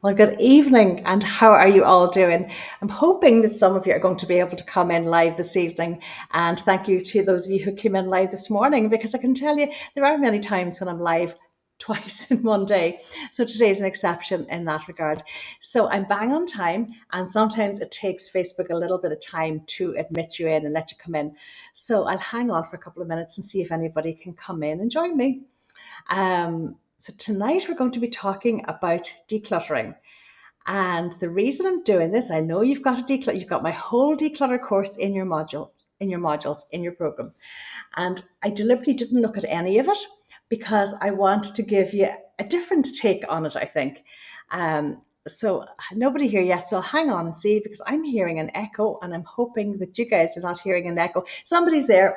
Well, good evening, and how are you all doing? I'm hoping that some of you are going to be able to come in live this evening, and thank you to those of you who came in live this morning, because I can tell you there are many times when I'm live twice in one day. So today is an exception in that regard. So I'm bang on time, and sometimes it takes Facebook a little bit of time to admit you in and let you come in. So I'll hang on for a couple of minutes and see if anybody can come in and join me. So tonight we're going to be talking about decluttering. And the reason I'm doing this, I know you've got a declutter, you've got my whole declutter course in your modules, in your program. And I deliberately didn't look at any of it because I want to give you a different take on it, I think. So nobody here yet, so I'll hang on and see, because I'm hearing an echo and I'm hoping that you guys are not hearing an echo. Somebody's there.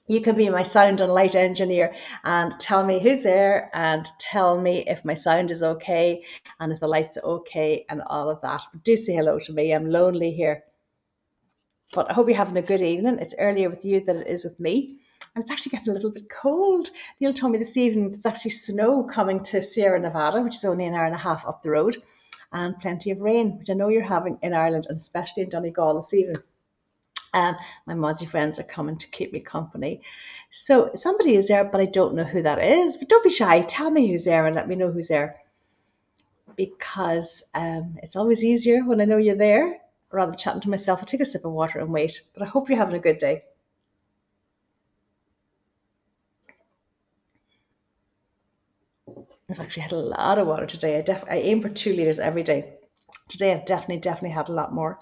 You can be my sound and light engineer and tell me who's there and tell me if my sound is okay and if the lights are okay and all of that. But do say hello to me. I'm lonely here. But I hope you're having a good evening. It's earlier with you than it is with me. And it's actually getting a little bit cold. Neil told me this evening there's actually snow coming to Sierra Nevada, which is only an hour and a half up the road, and plenty of rain, which I know you're having in Ireland and especially in Donegal this evening. My Mozzie friends are coming to keep me company. So somebody is there, but I don't know who that is. But don't be shy. Tell me who's there and let me know who's there, because it's always easier when I know you're there rather than chatting to myself. I'll take a sip of water and wait. But I hope you're having a good day. I've actually had a lot of water today. I aim for 2 liters every day. Today I've definitely had a lot more.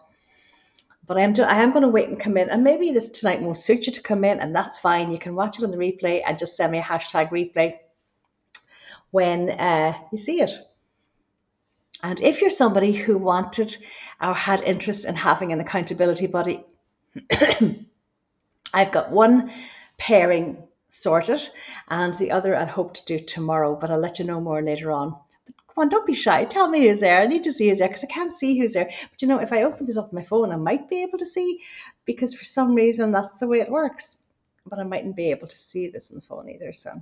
But I am going to wait and come in, and maybe this tonight won't suit you to come in, and that's fine. You can watch it on the replay and just send me a hashtag replay when you see it. And if you're somebody who wanted or had interest in having an accountability buddy, I've got one pairing sorted, and the other I hope to do tomorrow, but I'll let you know more later on. But come on, don't be shy. Tell me who's there. I need to see who's there because I can't see who's there. But if I open this up on my phone, I might be able to see, because for some reason that's the way it works. But I mightn't be able to see this on the phone either. So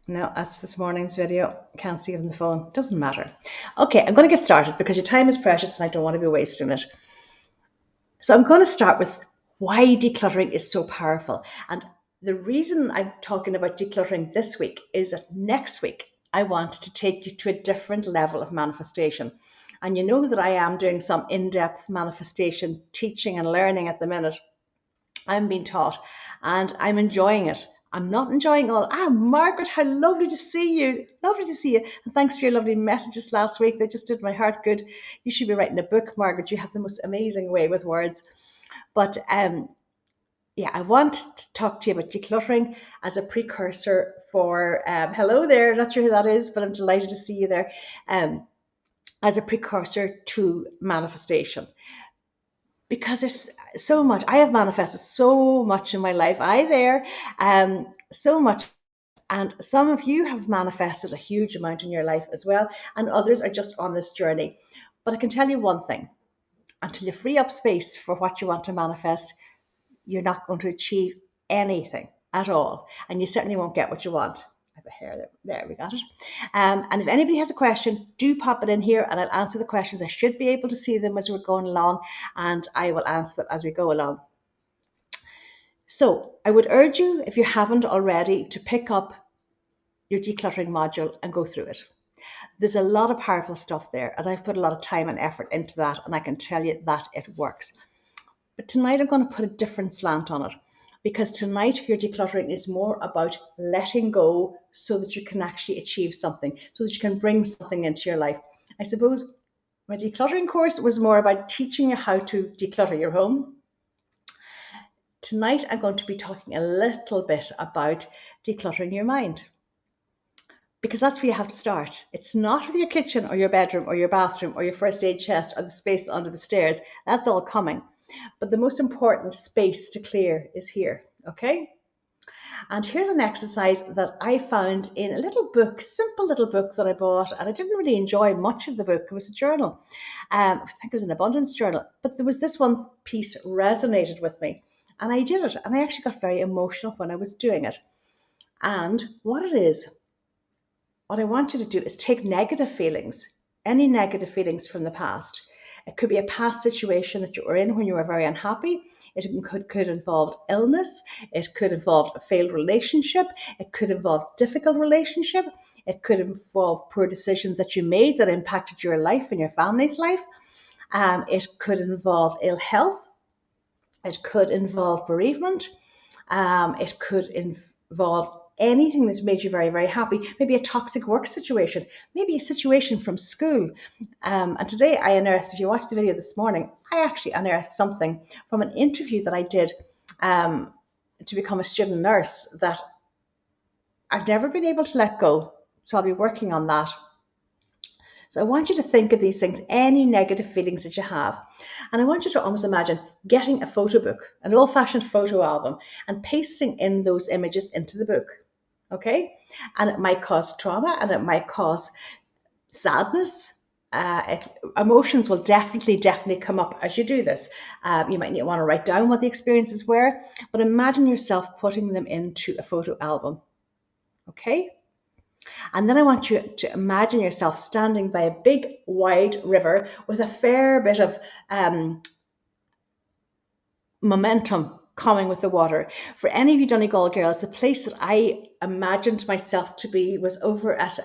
no, that's this morning's video. Can't see it on the phone. Doesn't matter. Okay, I'm going to get started because your time is precious and I don't want to be wasting it. So I'm going to start with why decluttering is so powerful. And the reason I'm talking about decluttering this week is that next week I want to take you to a different level of manifestation. And you know that I am doing some in-depth manifestation teaching and learning at the minute. I'm being taught and I'm enjoying it. I'm not enjoying all. Margaret, how lovely to see you. Lovely to see you. And thanks for your lovely messages last week. They just did my heart good. You should be writing a book, Margaret. You have the most amazing way with words. But yeah, I want to talk to you about decluttering as a precursor for, hello there, not sure who that is, but I'm delighted to see you there, as a precursor to manifestation. Because there's so much, I have manifested so much in my life. So much. And some of you have manifested a huge amount in your life as well, and others are just on this journey. But I can tell you one thing, until you free up space for what you want to manifest, you're not going to achieve anything at all. And you certainly won't get what you want. I have a hair there. There, we got it. And if anybody has a question, do pop it in here and I'll answer the questions. I should be able to see them as we're going along, and I will answer them as we go along. So I would urge you, if you haven't already, to pick up your decluttering module and go through it. There's a lot of powerful stuff there, and I've put a lot of time and effort into that, and I can tell you that it works. But tonight I'm going to put a different slant on it, because tonight your decluttering is more about letting go so that you can actually achieve something, so that you can bring something into your life. I suppose my decluttering course was more about teaching you how to declutter your home. Tonight I'm going to be talking a little bit about decluttering your mind, because that's where you have to start. It's not with your kitchen or your bedroom or your bathroom or your first aid chest or the space under the stairs. That's all coming. But the most important space to clear is here, okay? And here's an exercise that I found in a little book, simple little book that I bought, and I didn't really enjoy much of the book. It was a journal. I think it was an abundance journal, but there was this one piece resonated with me, and I did it, and I actually got very emotional when I was doing it. And what it is what I want you to do is take negative feelings, any negative feelings from the past. It could be a past situation that you were in when you were very unhappy. It could involve illness. It could involve a failed relationship. It could involve difficult relationship. It could involve poor decisions that you made that impacted your life and your family's life. It could involve ill health. It could involve bereavement. It could involve anything that's made you very, very happy. Maybe a toxic work situation, maybe a situation from school. And today I unearthed, if you watched the video this morning, I actually unearthed something from an interview that I did to become a student nurse that I've never been able to let go. So I'll be working on that. So I want you to think of these things, any negative feelings that you have. And I want you to almost imagine getting a photo book, an old-fashioned photo album, and pasting in those images into the book. Okay? And it might cause trauma and it might cause sadness. Emotions will definitely come up as you do this. You might want to write down what the experiences were, but imagine yourself putting them into a photo album. Okay? And then I want you to imagine yourself standing by a big, wide river with a fair bit of momentum coming with the water. For any of you Donegal girls, the place that I imagined myself to be was over at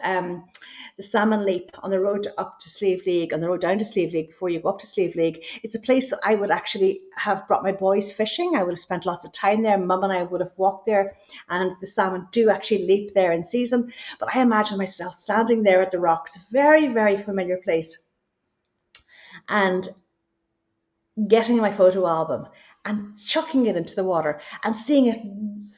the Salmon Leap on the road up to Slieve League, on the road down to Slieve League before you go up to Slieve League. It's a place that I would actually have brought my boys fishing. I would have spent lots of time there. Mum and I would have walked there, and the salmon do actually leap there in season. But I imagine myself standing there at the rocks, very, very familiar place, and getting my photo album and chucking it into the water and seeing it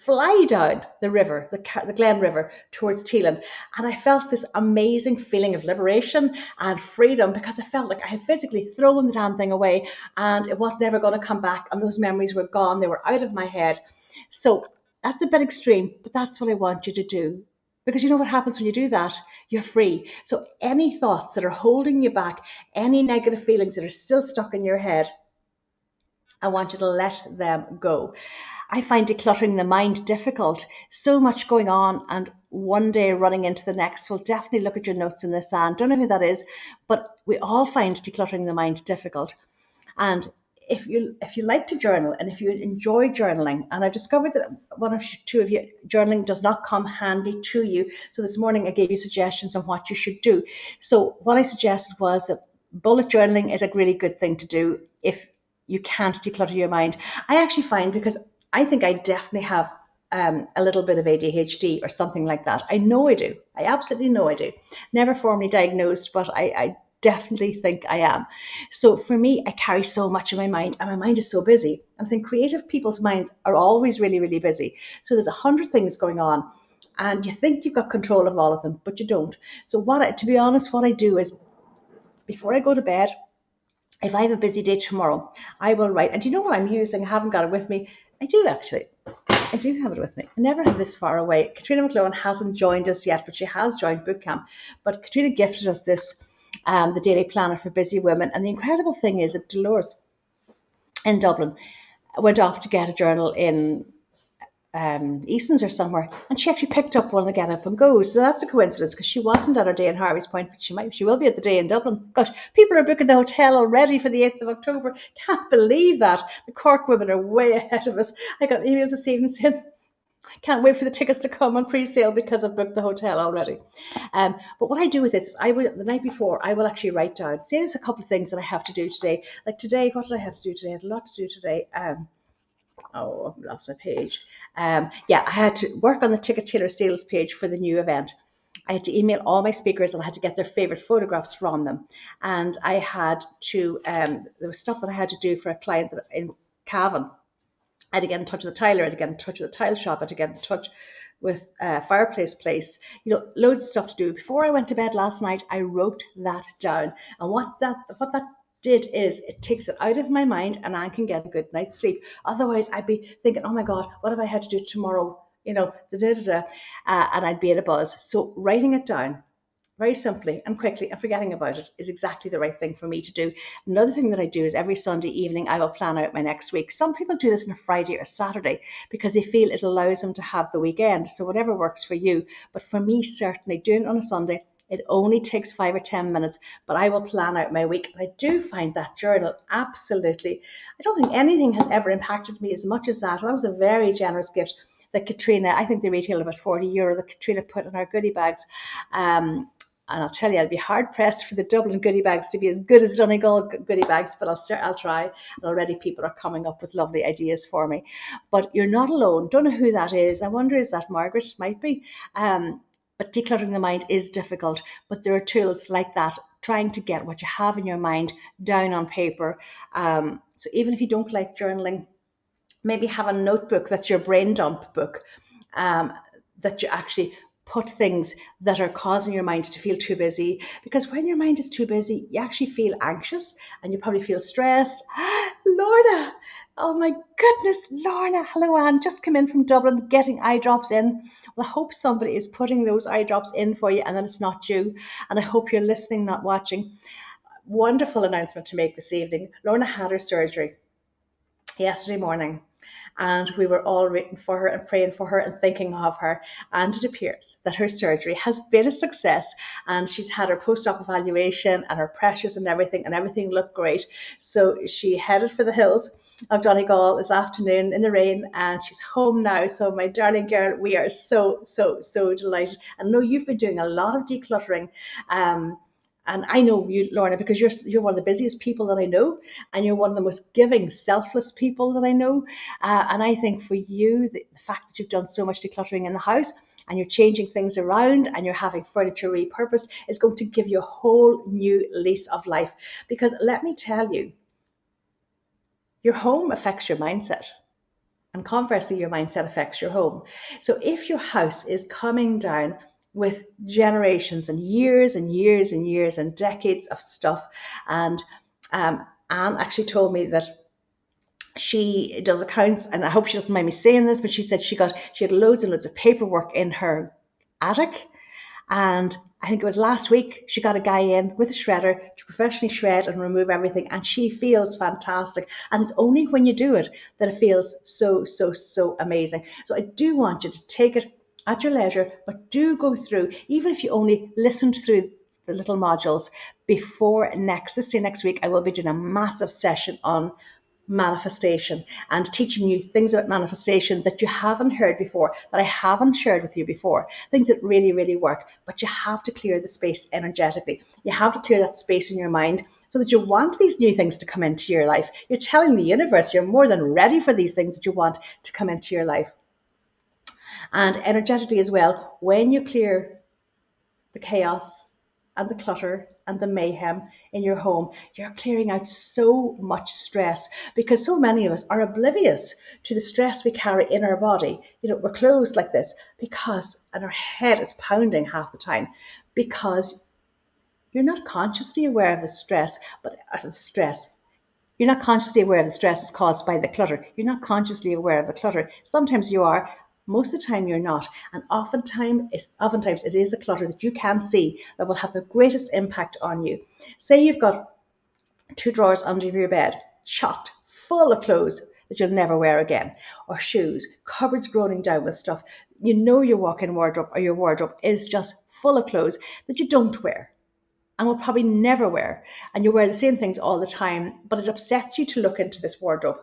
fly down the river, the Glen River, towards Teelan. And I felt this amazing feeling of liberation and freedom because I felt like I had physically thrown the damn thing away and it was never going to come back. And those memories were gone. They were out of my head. So that's a bit extreme, but that's what I want you to do. Because you know what happens when you do that? You're free. So any thoughts that are holding you back, any negative feelings that are still stuck in your head, I want you to let them go. I find decluttering the mind difficult. So much going on, and one day running into the next. Will definitely look at your notes in the sand. Don't know who that is, but we all find decluttering the mind difficult. And if you like to journal and if you enjoy journaling, and I've discovered that one of two of you, journaling does not come handy to you. So this morning I gave you suggestions on what you should do. So what I suggested was that bullet journaling is a really good thing to do if you can't declutter your mind. I actually find, because I think I definitely have a little bit of ADHD or something like that. I know I do. I absolutely know I do. Never formally diagnosed, but I definitely think I am. So for me, I carry so much in my mind, and my mind is so busy. And I think creative people's minds are always really, really busy. So there's 100 things going on, and you think you've got control of all of them, but you don't. So to be honest, what I do is, before I go to bed, if I have a busy day tomorrow, I will write. And do you know what I'm using? I haven't got it with me. I do actually. I do have it with me. I never have this far away. Katrina McLowan hasn't joined us yet, but she has joined bootcamp. But Katrina gifted us this, the Daily Planner for Busy Women. And the incredible thing is that Dolores in Dublin went off to get a journal in Easton's or somewhere, and she actually picked up one of the Get Up and Goes. So that's a coincidence, because she wasn't at her day in Harvey's Point, but she will be at the day in Dublin. Gosh, people are booking the hotel already for the 8th of October. Can't believe that. The Cork women are way ahead of us. I got emails this evening saying, can't wait for the tickets to come on pre-sale because I've booked the hotel already. But what I do with this is, the night before, I will actually write down, say there's a couple of things that I have to do today. Like today, what did I have to do today? I had a lot to do today. I've lost my page. I had to work on the Ticket Tailor sales page for the new event. I had to email all my speakers and I had to get their favorite photographs from them. And I had to, there was stuff that I had to do for a client in Cavan. I had to get in touch with the tiler, I had to get in touch with the tile shop, I had to get in touch with Fireplace Place, loads of stuff to do. Before I went to bed last night, I wrote that down. And what that did is, it takes it out of my mind and I can get a good night's sleep. Otherwise, I'd be thinking, oh my God, what have I had to do tomorrow? And I'd be at a buzz. So writing it down very simply and quickly, and forgetting about it is exactly the right thing for me to do. Another thing that I do is every Sunday evening, I will plan out my next week. Some people do this on a Friday or Saturday because they feel it allows them to have the weekend. So whatever works for you. But for me, certainly doing it on a Sunday, it only takes 5 or 10 minutes, but I will plan out my week. And I do find that journal absolutely, I don't think anything has ever impacted me as much as that. That was a very generous gift that Katrina, I think they retail about €40 that Katrina put in our goodie bags. And I'll tell you, I'll be hard pressed for the Dublin goodie bags to be as good as Donegal goodie bags, but I'll try. And already people are coming up with lovely ideas for me. But you're not alone. Don't know who that is. I wonder, is that Margaret? Might be. But decluttering the mind is difficult. But there are tools like that, trying to get what you have in your mind down on paper. So even if you don't like journaling, maybe have a notebook that's your brain dump book, that you actually put things that are causing your mind to feel too busy. Because when your mind is too busy, you actually feel anxious and you probably feel stressed. Lorna, oh my goodness, Lorna, hello Anne, just come in from Dublin getting eye drops in. Well, I hope somebody is putting those eye drops in for you and then it's not you. And I hope you're listening, not watching. Wonderful announcement to make this evening. Lorna had her surgery yesterday morning. And we were all rooting for her and praying for her and thinking of her. And it appears that her surgery has been a success. And she's had her post-op evaluation and her pressures and everything looked great. So she headed for the hills of Donegal this afternoon in the rain, and she's home now. So my darling girl, we are so delighted. And I know you've been doing a lot of decluttering. And I know you, Lorna, because you're one of the busiest people that I know, and you're one of the most giving, selfless people that I know. And I think for you, the fact that you've done so much decluttering in the house and you're changing things around and you're having furniture repurposed is going to give you a whole new lease of life. Because let me tell you, your home affects your mindset. And conversely, your mindset affects your home. So if your house is coming down with generations and years and years and years and decades of stuff, and Anne actually told me that she does accounts, and I hope she doesn't mind me saying this, but she said she had loads and loads of paperwork in her attic. And I think it was last week, she got a guy in with a shredder to professionally shred and remove everything. And she feels fantastic. And it's only when you do it that it feels so amazing. So I do want you to take it at your leisure, but do go through, even if you only listened through the little modules before this day next week, I will be doing a massive session on manifestation and teaching you things about manifestation that you haven't heard before, that I haven't shared with you before, things that really work. But you have to clear the space energetically. You have to clear that space in your mind so that you want these new things to come into your life. You're telling the universe you're more than ready for these things that you want to come into your life. And energetically as well, when you clear the chaos and the clutter and the mayhem in your home, you're clearing out so much stress, because so many of us are oblivious to the stress we carry in our body. We're closed like this and our head is pounding half the time because you're not consciously aware of the stress, You're not consciously aware of the stress is caused by the clutter. You're not consciously aware of the clutter. Sometimes you are, most of the time you're not. And oftentimes it is the clutter that you can't see that will have the greatest impact on you. Say you've got 2 drawers under your bed, chocked, full of clothes that you'll never wear again, or shoes, cupboards groaning down with stuff. Your walk-in wardrobe or your wardrobe is just full of clothes that you don't wear and will probably never wear. And you wear the same things all the time, but it upsets you to look into this wardrobe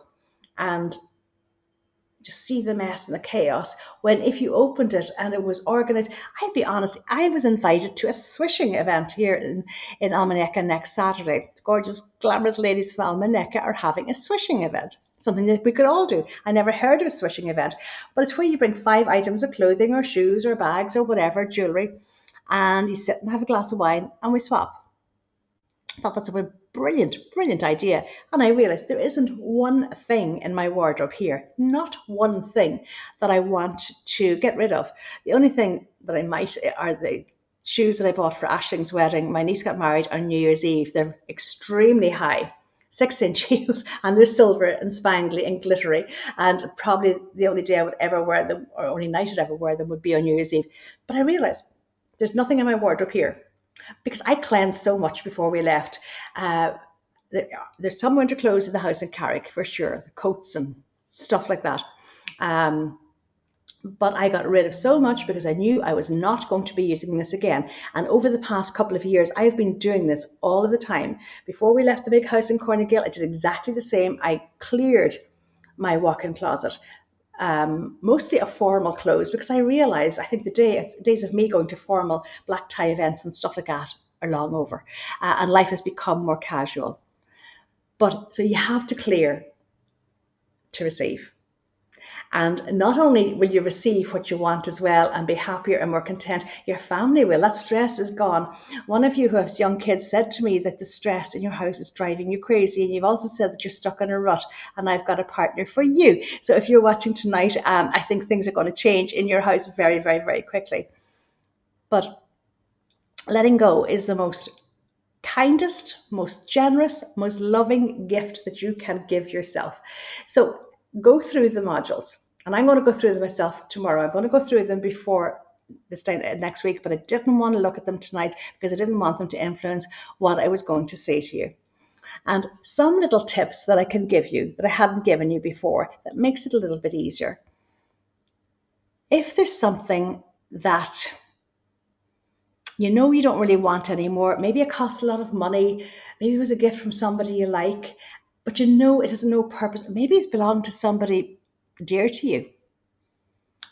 and just see the mess and the chaos, when if you opened it and it was organized. I'd be honest, I was invited to a swishing event here in Almanecca next Saturday. The gorgeous, glamorous ladies from Almanecca are having a swishing event, something that we could all do. I never heard of a swishing event, but it's where you bring 5 items of clothing or shoes or bags or whatever, jewelry, and you sit and have a glass of wine and we swap. I thought that's a brilliant idea. And I realized there isn't one thing in my wardrobe here, not one thing that I want to get rid of. The only thing that I might are the shoes that I bought for Ashling's wedding. My niece got married on New Year's Eve. They're extremely high, 6-inch heels, and they're silver and spangly and glittery. And probably the only day I would ever wear them, or only night I'd ever wear them, would be on New Year's Eve. But I realized there's nothing in my wardrobe here because I cleansed so much before we left. Uh, there's some winter clothes in the house in Carrick for sure, coats and stuff like that. Um, but I got rid of so much because I knew I was not going to be using this again. And over the past couple of years, I've been doing this all of the time. Before we left the big house in Cornegale, I did exactly the same. I cleared my walk-in closet, mostly of formal clothes, because I realized I think the days of me going to formal black tie events and stuff like that are long over, and life has become more casual. But so you have to clear to receive. And not only will you receive what you want as well and be happier and more content, your family will. That stress is gone. One of you who has young kids said to me that the stress in your house is driving you crazy. And you've also said that you're stuck in a rut, and I've got a partner for you. So if you're watching tonight, I think things are going to change in your house very, very, very quickly. But letting go is the most kindest, most generous, most loving gift that you can give yourself. So go through the modules. And I'm going to go through them myself tomorrow. I'm going to go through them before this time next week, but I didn't want to look at them tonight because I didn't want them to influence what I was going to say to you. And some little tips that I can give you that I hadn't given you before that makes it a little bit easier. If there's something that you know you don't really want anymore, maybe it costs a lot of money, maybe it was a gift from somebody you like, but you know it has no purpose, maybe it's belonged to somebody dear to you.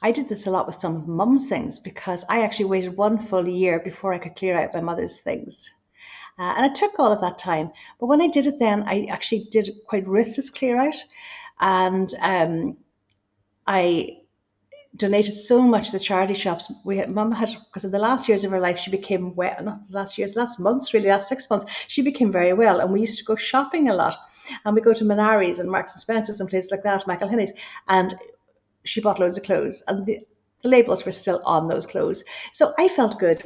I did this a lot with some of Mum's things because I actually waited one full year before I could clear out my mother's things. And it took all of that time. But when I did it then, I actually did quite ruthless clear out. And I donated so much to the charity shops. Mum had, because in the last years of her life, she became well, not the last years, last months, really, last 6 months, she became very well. And we used to go shopping a lot. And we go to Menari's and Marks and Spencer's and places like that, Michael Hinney's. And she bought loads of clothes. And the labels were still on those clothes. So I felt good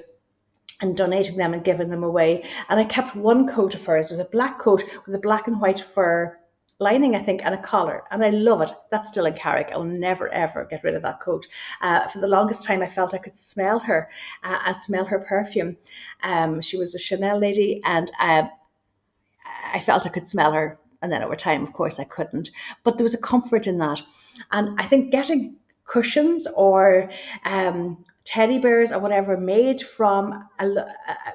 and donating them and giving them away. And I kept one coat of hers. It was a black coat with a black and white fur lining, I think, and a collar. And I love it. That's still in Carrick. I'll never, ever get rid of that coat. For the longest time, I felt I could smell her and smell her perfume. She was a Chanel lady, and I felt I could smell her. And then over time, of course, I couldn't. But there was a comfort in that. And I think getting cushions or teddy bears or whatever made from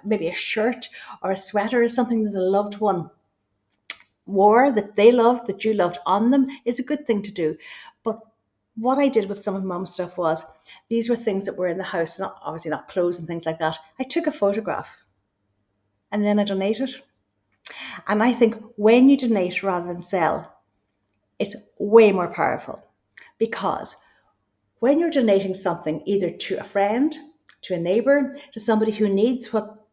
maybe a shirt or a sweater or something that a loved one wore, that they loved, that you loved on them, is a good thing to do. But what I did with some of Mum's stuff was, these were things that were in the house, not obviously not clothes and things like that. I took a photograph and then I donated. And I think when you donate rather than sell, it's way more powerful, because when you're donating something either to a friend, to a neighbor, to somebody who needs what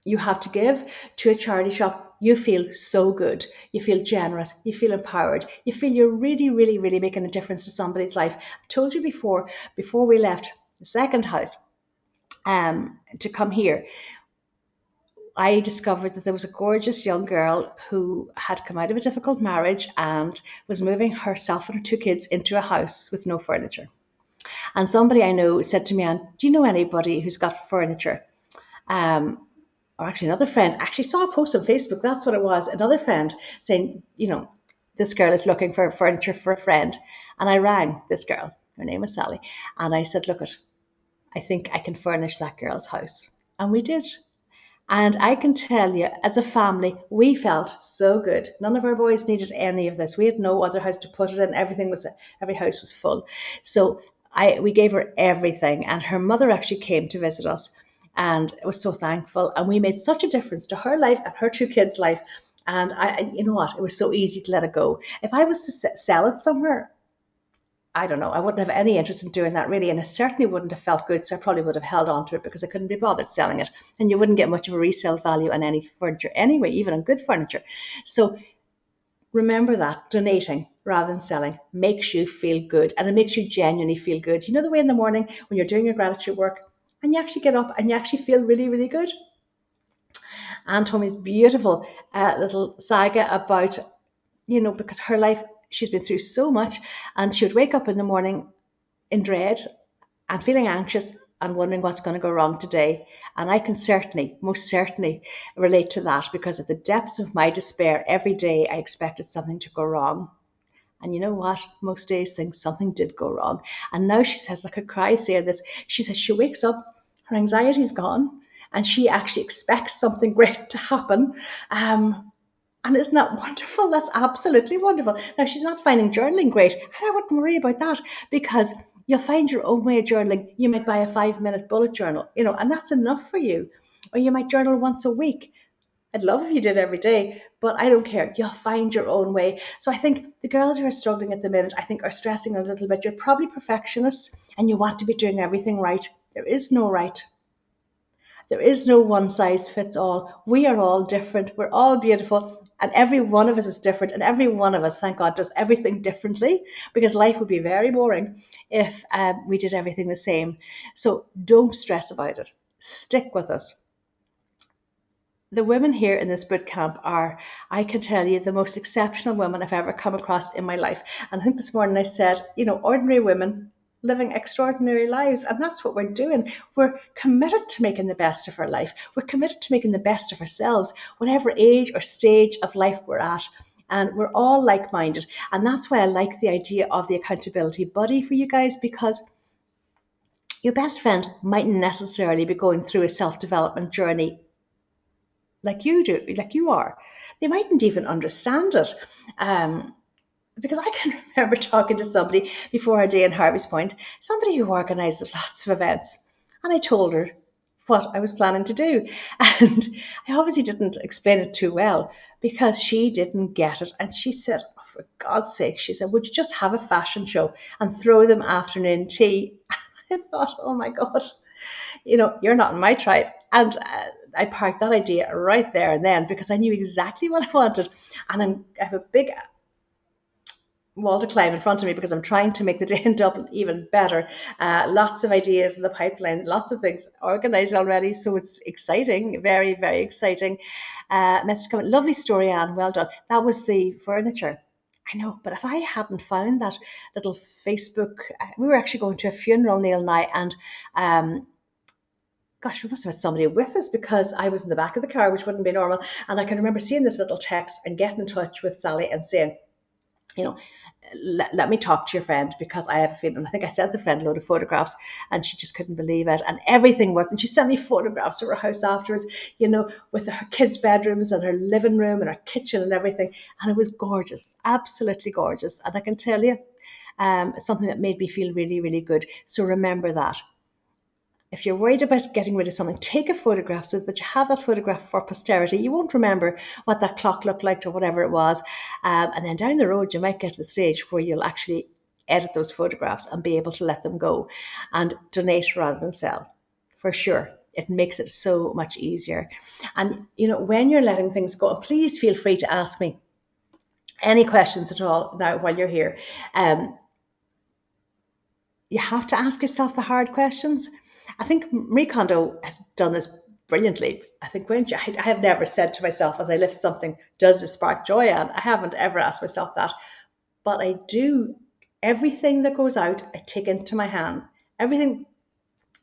you have to give, to a charity shop, you feel so good. You feel generous. You feel empowered. You feel you're really, really, really making a difference to somebody's life. I told you before we left the second house to come here, I discovered that there was a gorgeous young girl who had come out of a difficult marriage and was moving herself and her two kids into a house with no furniture. And somebody I know said to me, "Anne, do you know anybody who's got furniture?" Or actually another friend actually saw a post on Facebook. That's what it was. Another friend saying, this girl is looking for furniture for a friend. And I rang this girl. Her name was Sally. And I said, look, I think I can furnish that girl's house. And we did. And I can tell you, as a family, we felt so good. None of our boys needed any of this. We had no other house to put it in. Every house was full. So we gave her everything. And her mother actually came to visit us and was so thankful. And we made such a difference to her life and her two kids' life. And you know what? It was so easy to let it go. If I was to sell it somewhere, I don't know, I wouldn't have any interest in doing that really, and I certainly wouldn't have felt good, so I probably would have held on to it because I couldn't be bothered selling it, and you wouldn't get much of a resale value on any furniture anyway, even on good furniture. So remember that donating rather than selling makes you feel good, and it makes you genuinely feel good. You know the way in the morning when you're doing your gratitude work and you actually get up and you actually feel really, really good? Anne told me this beautiful little saga about, because her life, she's been through so much, and she would wake up in the morning in dread and feeling anxious and wondering what's going to go wrong today. And I can certainly, most certainly, relate to that, because at the depths of my despair, every day I expected something to go wrong. And you know what? Most days things something did go wrong. And now she said, like I cried saying this, she says she wakes up, her anxiety's gone, and she actually expects something great to happen. And isn't that wonderful? That's absolutely wonderful. Now, she's not finding journaling great, and I wouldn't worry about that, because you'll find your own way of journaling. You might buy a 5-minute bullet journal, and that's enough for you. Or you might journal once a week. I'd love if you did every day, but I don't care. You'll find your own way. So I think the girls who are struggling at the minute, I think, are stressing a little bit. You're probably perfectionists and you want to be doing everything right. There is no right. There is no one size fits all. We are all different. We're all beautiful. And every one of us is different. And every one of us, thank God, does everything differently, because life would be very boring if we did everything the same. So don't stress about it. Stick with us. The women here in this boot camp are, I can tell you, the most exceptional women I've ever come across in my life. And I think this morning I said, ordinary women living extraordinary lives. And that's what we're doing. We're committed to making the best of our life. We're committed to making the best of ourselves, whatever age or stage of life we're at. And we're all like-minded. And that's why I like the idea of the accountability buddy for you guys, because your best friend mightn't necessarily be going through a self-development journey like you do, like you are. They mightn't even understand it. Because I can remember talking to somebody before our day in Harvey's Point, somebody who organises lots of events. And I told her what I was planning to do. And I obviously didn't explain it too well, because she didn't get it. And she said, oh, for God's sake, she said, would you just have a fashion show and throw them afternoon tea? I thought, oh my God, you're not in my tribe. And I parked that idea right there and then, because I knew exactly what I wanted. And I have a big wall to climb in front of me, because I'm trying to make the day in Dublin even better. Lots of ideas in the pipeline, lots of things organised already. So it's exciting, very, very exciting. Message coming. Lovely story, Anne. Well done. That was the furniture. I know, but if I hadn't found that little Facebook, we were actually going to a funeral, Neil and I, and gosh, we must have had somebody with us, because I was in the back of the car, which wouldn't be normal. And I can remember seeing this little text and getting in touch with Sally and saying, let me talk to your friend, because I have a feeling. I think I sent the friend a load of photographs and she just couldn't believe it. And everything worked. And she sent me photographs of her house afterwards, with her kids' bedrooms and her living room and her kitchen and everything. And it was gorgeous, absolutely gorgeous. And I can tell you, something that made me feel really, really good. So remember that. If you're worried about getting rid of something, take a photograph so that you have that photograph for posterity. You won't remember what that clock looked like or whatever it was. And then down the road, you might get to the stage where you'll actually edit those photographs and be able to let them go and donate rather than sell. For sure. It makes it so much easier. And, when you're letting things go, please feel free to ask me any questions at all now while you're here. You have to ask yourself the hard questions. I think Marie Kondo has done this brilliantly. I think I have never said to myself as I lift something, does this spark joy? And I haven't ever asked myself that. But I do. Everything that goes out, I take into my hand. Everything,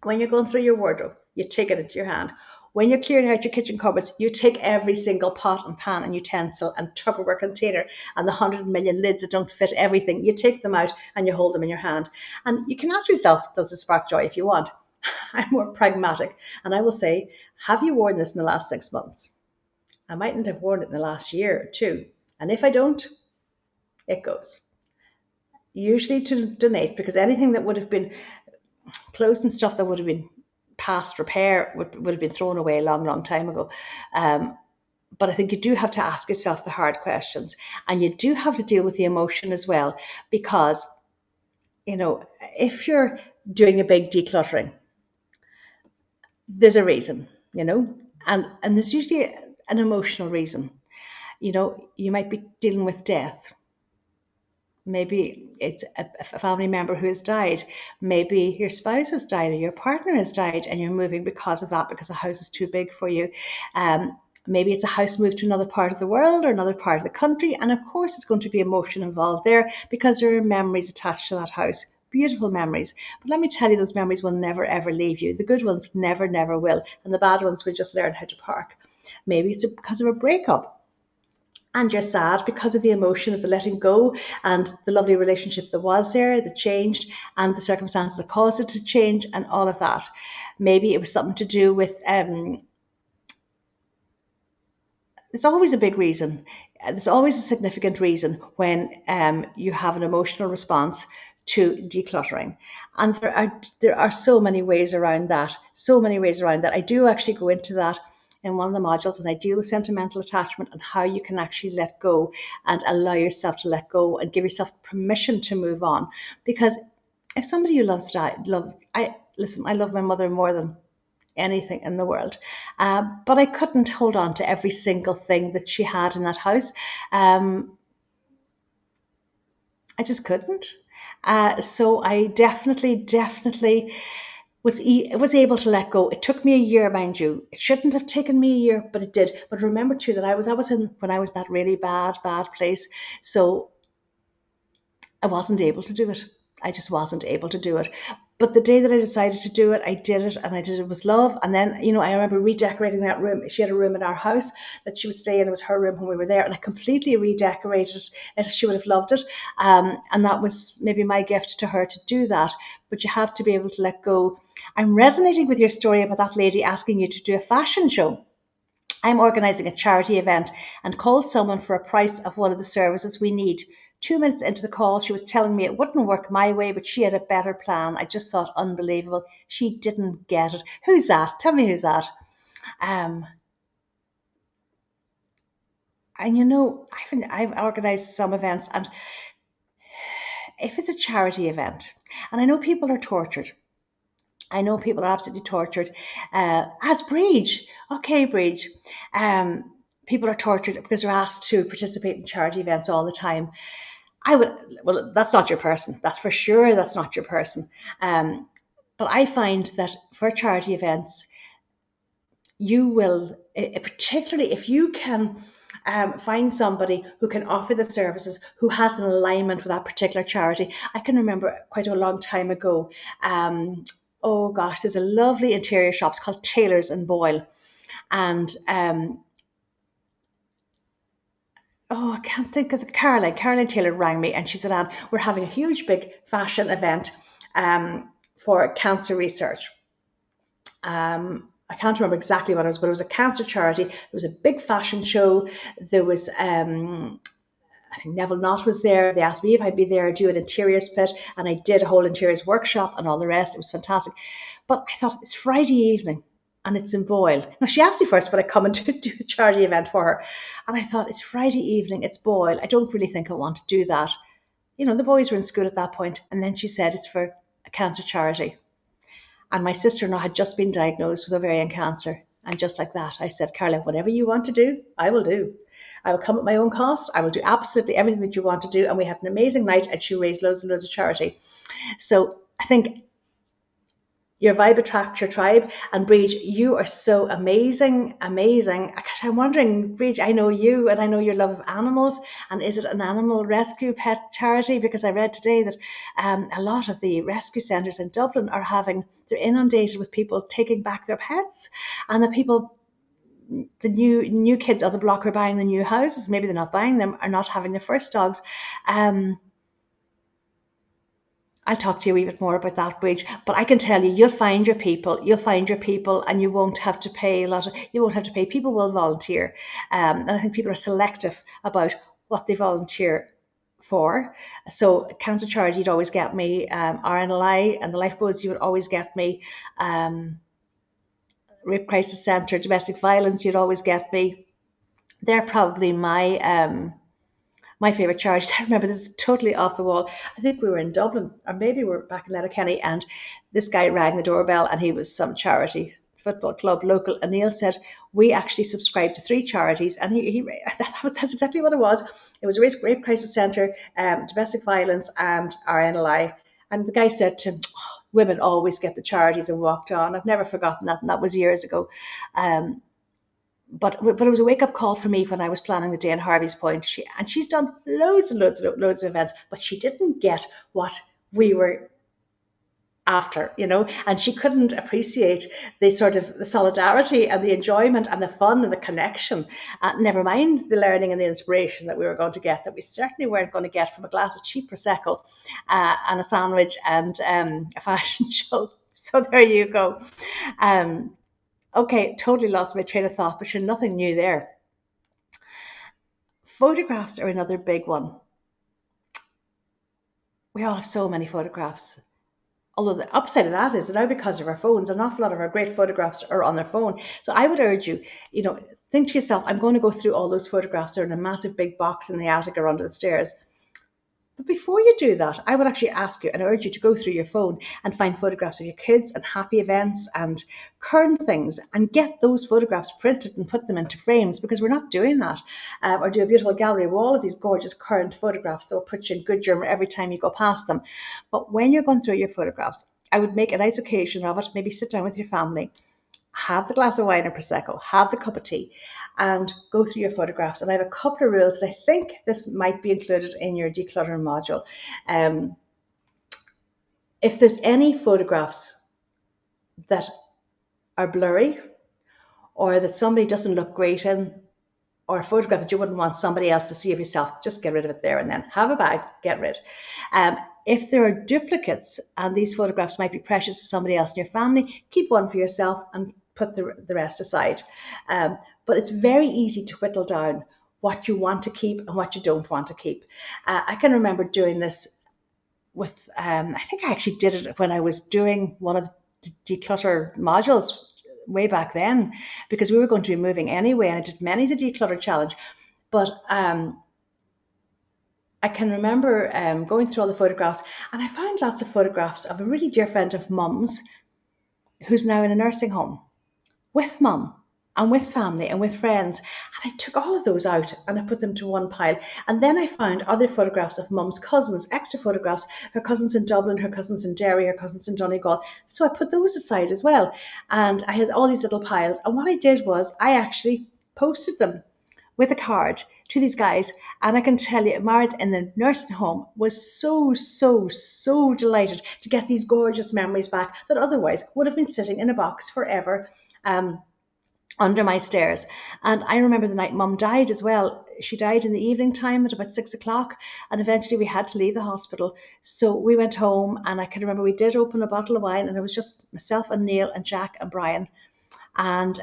when you're going through your wardrobe, you take it into your hand. When you're clearing out your kitchen cupboards, you take every single pot and pan and utensil and Tupperware container and the 100 million lids that don't fit everything. You take them out and you hold them in your hand. And you can ask yourself, does this spark joy, if you want? I'm more pragmatic, and I will say, have you worn this in the last 6 months? I mightn't have worn it in the last year or two. And if I don't, it goes. Usually to donate, because anything that would have been clothes and stuff that would have been past repair would have been thrown away a long, long time ago. But I think you do have to ask yourself the hard questions, and you do have to deal with the emotion as well, because, if you're doing a big decluttering, there's a reason, and there's usually an emotional reason. You might be dealing with death. Maybe it's a family member who has died. Maybe your spouse has died or your partner has died and you're moving because of that, because the house is too big for you. Maybe it's a house move to another part of the world or another part of the country. And of course, it's going to be emotion involved there, because there are memories attached to that house. beautiful memories. But let me tell you, those memories will never ever leave you. The good ones never, never will. And the bad ones will just learn how to park. Maybe it's because of a breakup and you're sad because of the emotion of the letting go and the lovely relationship that was there that changed and the circumstances that caused it to change and all of that. Maybe it was something to do with it's always a big reason. There's always a significant reason when you have an emotional response to decluttering. And there are so many ways around that. So many ways around that. I do actually go into that in one of the modules, and I deal with sentimental attachment and how you can actually let go and allow yourself to let go and give yourself permission to move on. Because if somebody you love died, I love my mother more than anything in the world. But I couldn't hold on to every single thing that she had in that house. I just couldn't. So I definitely was able to let go. It took me a year, mind you. It shouldn't have taken me a year, but it did. But remember too that I was in when I was that really bad place. So I wasn't able to do it. I just wasn't able to do it. But the day that I decided to do it, I did it, and I did it with love. And then, I remember redecorating that room. She had a room in our house that she would stay in. It was her room when we were there, and I completely redecorated it. She would have loved it. And that was maybe my gift to her to do that. But you have to be able to let go. I'm resonating with your story about that lady asking you to do a fashion show. I'm organising a charity event and called someone for a price of one of the services we need. 2 minutes into the call, she was telling me it wouldn't work my way, but she had a better plan. I just thought unbelievable. She didn't get it. Who's that? Tell me who's that. And I've organised some events, and if it's a charity event, and I know people are tortured. I know people are absolutely tortured. As Breach, okay, Breach. People are tortured because they're asked to participate in charity events all the time. Well, that's not your person. That's for sure. That's not your person. But I find that for charity events, you will, particularly if you can find somebody who can offer the services, who has an alignment with that particular charity. I can remember quite a long time ago. Oh gosh, there's a lovely interior shop. It's called Taylor's in Boyle. And I can't think, because Caroline Taylor rang me and she said, Anne, we're having a huge big fashion event for cancer research. I can't remember exactly what it was, but it was a cancer charity. There was a big fashion show. There was I think Neville Knott was there. They asked me if I'd be there, do an interiors bit, and I did a whole interiors workshop and all the rest. It was fantastic. But I thought, it's Friday evening and it's in Boyle. Now, she asked me first would I come and do a charity event for her. And I thought, it's Friday evening, it's Boyle. I don't really think I want to do that. The boys were in school at that point. And then she said, it's for a cancer charity. And my sister-in-law had just been diagnosed with ovarian cancer. And just like that, I said, Carla, whatever you want to do, I will do. I will come at my own cost. I will do absolutely everything that you want to do. And we had an amazing night, and she raised loads and loads of charity. So I think your vibe attracts your tribe. And Breach, you are so amazing. I'm wondering, Breach, I know you and I know your love of animals. And is it an animal rescue pet charity? Because I read today that a lot of the rescue centres in Dublin they're inundated with people taking back their pets, and the new kids on the block are buying the new houses. Maybe they're not buying them, are not having their first dogs. I'll talk to you a wee bit more about that, Bridge. But I can tell you, you'll find your people, and you won't have to pay People will volunteer. And I think people are selective about what they volunteer for. So cancer charity, you'd always get me. RNLI and the lifeboats, you would always get me. Rape crisis centre, domestic violence, you'd always get me. They're probably my favourite charities. I remember, this is totally off the wall. I think we were in Dublin, or maybe we were back in Letterkenny, and this guy rang the doorbell, and he was some charity football club local, and Neil said, we actually subscribe to 3 charities, and that's exactly what it was. It was a rape crisis centre, domestic violence, and RNLI. And the guy said to him, women always get the charities, and walked on. I've never forgotten that, and that was years ago. But it was a wake-up call for me when I was planning the day in Harvey's Point. She's done loads and loads of events, but she didn't get what we were after, and she couldn't appreciate the sort of the solidarity and the enjoyment and the fun and the connection, never mind the learning and the inspiration that we were going to get, that we certainly weren't going to get from a glass of cheap Prosecco and a sandwich and a fashion show. So there you go. Okay, totally lost my train of thought, but sure, nothing new there. Photographs are another big one. We all have so many photographs. Although the upside of that is that now, because of our phones, an awful lot of our great photographs are on their phone. So I would urge you, think to yourself, I'm going to go through all those photographs. They're in a massive big box in the attic or under the stairs. But before you do that, I would actually ask you and urge you to go through your phone and find photographs of your kids and happy events and current things, and get those photographs printed and put them into frames, because we're not doing that. Or do a beautiful gallery wall of these gorgeous current photographs that will put you in good humor every time you go past them. But when you're going through your photographs, I would make a nice occasion of it. Maybe sit down with your family, have the glass of wine or Prosecco, have the cup of tea, and go through your photographs. And I have a couple of rules. I think this might be included in your declutter module. If there's any photographs that are blurry, or that somebody doesn't look great in, or a photograph that you wouldn't want somebody else to see of yourself, just get rid of it there and then. Have a bag, get rid. If there are duplicates and these photographs might be precious to somebody else in your family, keep one for yourself and put the rest aside. But it's very easy to whittle down what you want to keep and what you don't want to keep. I can remember doing this with, I think I actually did it when I was doing one of the declutter modules way back then, because we were going to be moving anyway, and I did many's a declutter challenge. But I can remember going through all the photographs, and I found lots of photographs of a really dear friend of Mum's who's now in a nursing home with Mum and with family and with friends. And I took all of those out and I put them to one pile. And then I found other photographs of Mum's cousins, extra photographs, her cousins in Dublin, her cousins in Derry, her cousins in Donegal. So I put those aside as well. And I had all these little piles. And what I did was I actually posted them with a card to these guys. And I can tell you, Margaret in the nursing home was so delighted to get these gorgeous memories back that otherwise would have been sitting in a box forever under my stairs. And I remember the night Mum died as well. She died in the evening time at about 6 o'clock, and eventually we had to leave the hospital. So we went home, and I can remember we did open a bottle of wine, and it was just myself and Neil and Jack and Brian. And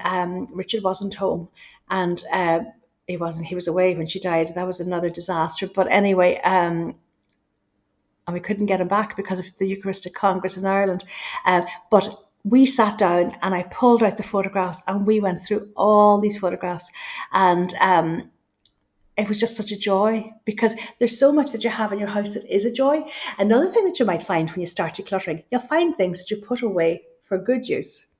Richard wasn't home, and he was away when she died. That was another disaster. But anyway, and we couldn't get him back because of the Eucharistic Congress in Ireland. But we sat down and I pulled out the photographs and we went through all these photographs. And it was just such a joy, because there's so much that you have in your house that is a joy. Another thing that you might find when you start decluttering, you'll find things that you put away for good use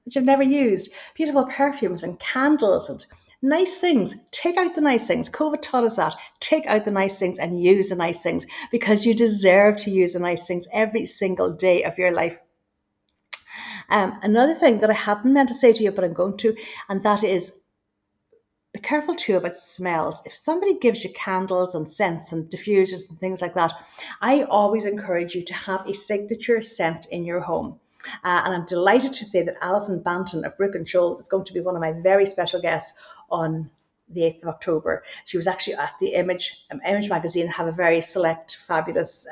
that you've never used. Beautiful perfumes and candles and nice things. Take out the nice things. COVID taught us that. Take out the nice things and use the nice things, because you deserve to use the nice things every single day of your life. Another thing that I hadn't meant to say to you, but I'm going to, and that is, be careful too about smells. If somebody gives you candles and scents and diffusers and things like that, I always encourage you to have a signature scent in your home. And I'm delighted to say that Alison Banton of Brook and Shoals is going to be one of my very special guests on the 8th of October. She was actually at the Image magazine, have a very select, fabulous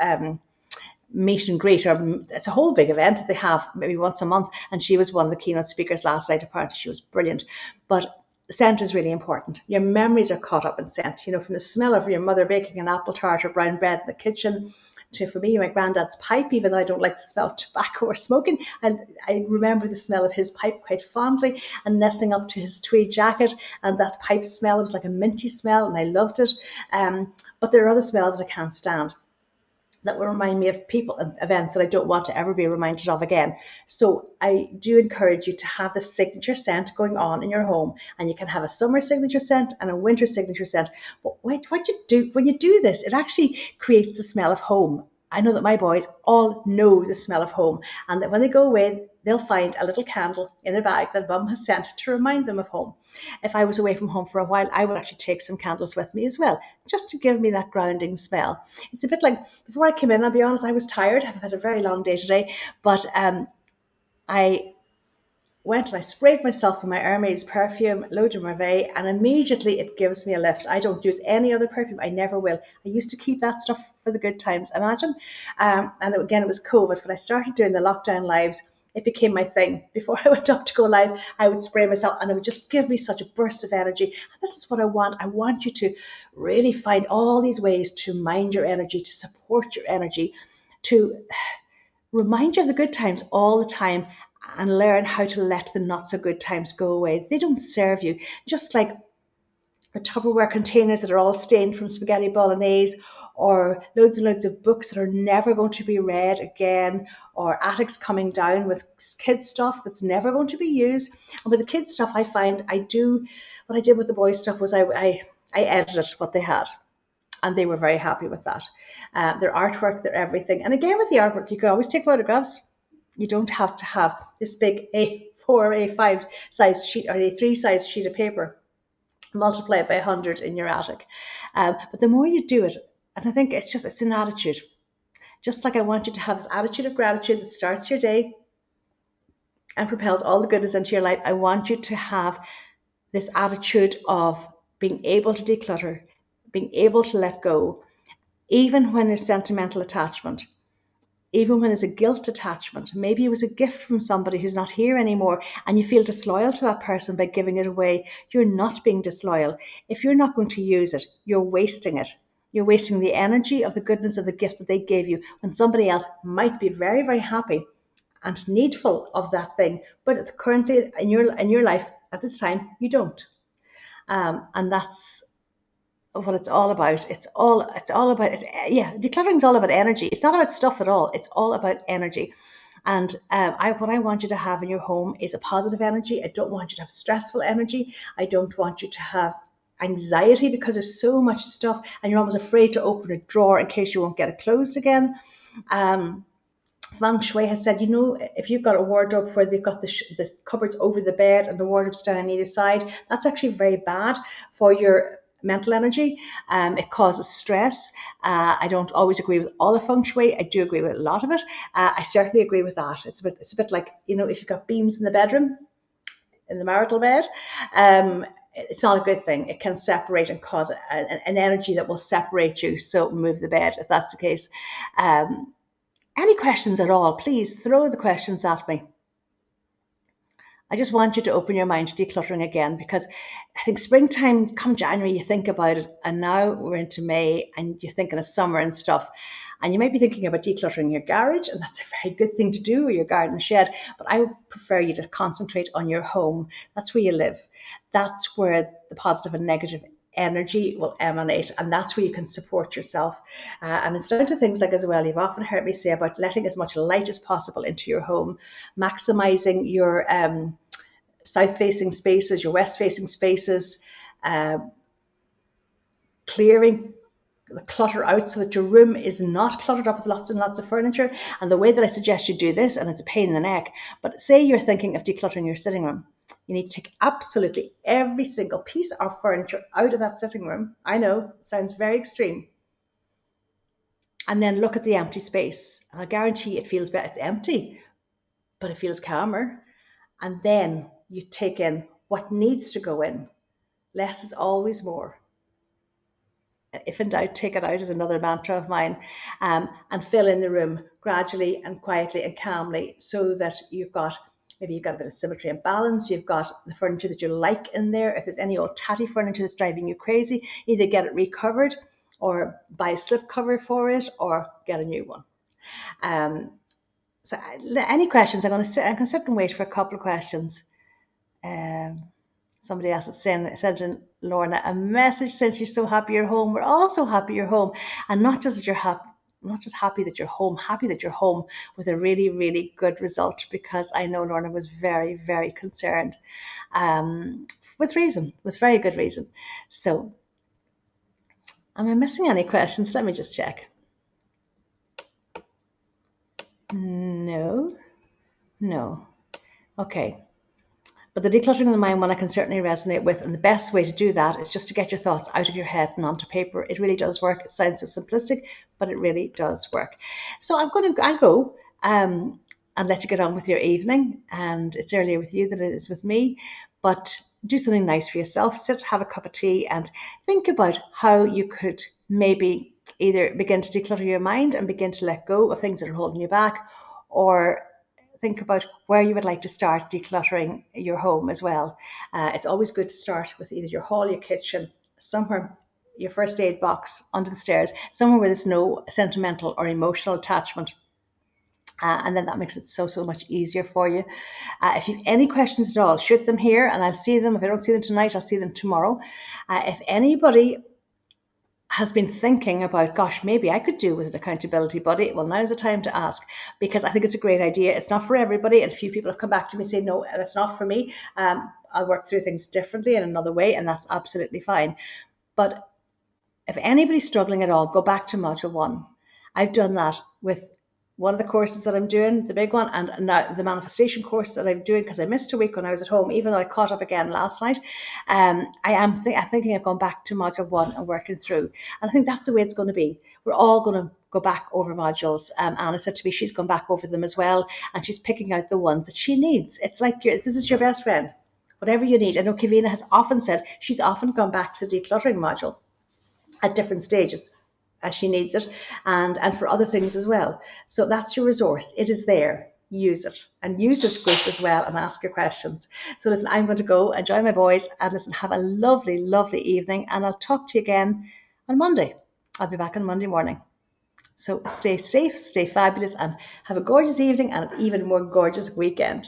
meet and greet, or it's a whole big event that they have maybe once a month, and she was one of the keynote speakers last night. Apparently she was brilliant. But scent is really important. Your memories are caught up in scent, from the smell of your mother baking an apple tart or brown bread in the kitchen, to, for me, my granddad's pipe. Even though I don't like the smell of tobacco or smoking, and I remember the smell of his pipe quite fondly, and nestling up to his tweed jacket, and that pipe smell, it was like a minty smell, and I loved it. But there are other smells that I can't stand, that will remind me of people and events that I don't want to ever be reminded of again. So I do encourage you to have the signature scent going on in your home, and you can have a summer signature scent and a winter signature scent. But wait, what you do when you do this, it actually creates the smell of home. I know that my boys all know the smell of home, and that when they go away, they'll find a little candle in a bag that mum has sent to remind them of home. If I was away from home for a while, I would actually take some candles with me as well, just to give me that grounding smell. It's a bit like, before I came in, I'll be honest, I was tired. I've had a very long day today, but I went and I sprayed myself with my Hermes perfume, L'Eau de Merveille, and immediately it gives me a lift. I don't use any other perfume. I never will. I used to keep that stuff for the good times, imagine. And again, it was COVID. When I started doing the lockdown lives, it became my thing. Before I went up to go live, I would spray myself and it would just give me such a burst of energy. And this is what I want. I want you to really find all these ways to mind your energy, to support your energy, to remind you of the good times all the time, and learn how to let the not so good times go away. They don't serve you. Just like the Tupperware containers that are all stained from spaghetti bolognese, or loads and loads of books that are never going to be read again, or attics coming down with kids stuff that's never going to be used. And with the kids stuff, I find what I did with the boys stuff was I edited what they had, and they were very happy with that. Their artwork, their everything. And again, with the artwork, you can always take photographs. You don't have to have this big A4, A5 size sheet or A3 size sheet of paper. Multiply it by 100 in your attic. But the more you do it, and I think it's an attitude. Just like I want you to have this attitude of gratitude that starts your day and propels all the goodness into your life, I want you to have this attitude of being able to declutter, being able to let go, even when there's sentimental attachment. Even when there's a guilt attachment, maybe it was a gift from somebody who's not here anymore and you feel disloyal to that person by giving it away. You're not being disloyal. If you're not going to use it, you're wasting it. You're wasting the energy of the goodness of the gift that they gave you when somebody else might be very, very happy and needful of that thing, but currently in your life at this time, you don't. And that's what it's all about. It's all about. Decluttering is all about energy. It's not about stuff at all. It's all about energy. And what I want you to have in your home is a positive energy. I don't want you to have stressful energy. I don't want you to have anxiety because there's so much stuff and you're almost afraid to open a drawer in case you won't get it closed again. Feng Shui has said, if you've got a wardrobe where they've got the cupboards over the bed and the wardrobes down on either side, that's actually very bad for your mental energy. It causes stress. I don't always agree with all of Feng Shui. I do agree with a lot of it. I certainly agree with that. It's a bit like, if you've got beams in the bedroom, in the marital bed, it's not a good thing. It can separate and cause an energy that will separate you. So move the bed if that's the case. Any questions at all, please throw the questions at me. I just want you to open your mind to decluttering again, because I think springtime, come January, you think about it, and now we're into May and you're thinking of summer and stuff. And you might be thinking about decluttering your garage, and that's a very good thing to do, or your garden shed. But I would prefer you to concentrate on your home. That's where you live. That's where the positive and negative energy will emanate, and that's where you can support yourself. And it's down to things like, as well, you've often heard me say about letting as much light as possible into your home, maximizing your south-facing spaces, your west-facing spaces, clearing the clutter out so that your room is not cluttered up with lots and lots of furniture. And the way that I suggest you do this, and it's a pain in the neck, but say you're thinking of decluttering your sitting room, you need to take absolutely every single piece of furniture out of that sitting room. I know, it sounds very extreme. And then look at the empty space. And I guarantee it feels better. It's empty, but it feels calmer. And then you take in what needs to go in. Less is always more. If in doubt, take it out is another mantra of mine. And fill in the room gradually and quietly and calmly, so that maybe you've got a bit of symmetry and balance. You've got the furniture that you like in there. If there's any old tatty furniture that's driving you crazy, either get it recovered or buy a slip cover for it or get a new one. So any questions? I'm going to sit and wait for a couple of questions. Somebody else is sent in, Lorna, a message says you're so happy you're home. We're all so happy you're home. And not just that you're happy, not just happy that you're home with a really, really good result, because I know Lorna was very, very concerned, with very good reason. So, am I missing any questions? Let me just check. No. Okay. But the decluttering of the mind one I can certainly resonate with, and the best way to do that is just to get your thoughts out of your head and onto paper. It really does work. It sounds so simplistic, but it really does work. So I'll go and let you get on with your evening. And it's earlier with you than it is with me, but do something nice for yourself. Sit, have a cup of tea, and think about how you could maybe either begin to declutter your mind and begin to let go of things that are holding you back, or think about where you would like to start decluttering your home as well. It's always good to start with either your hall, your kitchen, somewhere, your first aid box, under the stairs, somewhere where there's no sentimental or emotional attachment. And then that makes it so much easier for you. If you have any questions at all, shoot them here and I'll see them. If I don't see them tonight, I'll see them tomorrow. If anybody has been thinking about, gosh, maybe I could do with an accountability buddy, well, now's the time to ask, because I think it's a great idea. It's not for everybody, and a few people have come back to me saying, no, that's not for me. I'll work through things differently in another way, and that's absolutely fine. But if anybody's struggling at all, go back to module 1. I've done that with one of the courses that I'm doing, the big one, and now the manifestation course that I'm doing, because I missed a week when I was at home, even though I caught up again last night. I'm thinking of going back to module 1 and working through. And I think that's the way it's going to be. We're all going to go back over modules. Anna said to me she's gone back over them as well, and she's picking out the ones that she needs. It's like this is your best friend. Whatever you need. I know Kavina has often said she's often gone back to the decluttering module at different stages as she needs it, and for other things as well. So that's your resource. It is there. Use it, and use this group as well, and ask your questions. So listen, I'm going to go enjoy my boys, and listen, have a lovely, lovely evening, and I'll talk to you again on Monday. I'll be back on Monday morning. So stay safe, stay fabulous, and have a gorgeous evening and an even more gorgeous weekend.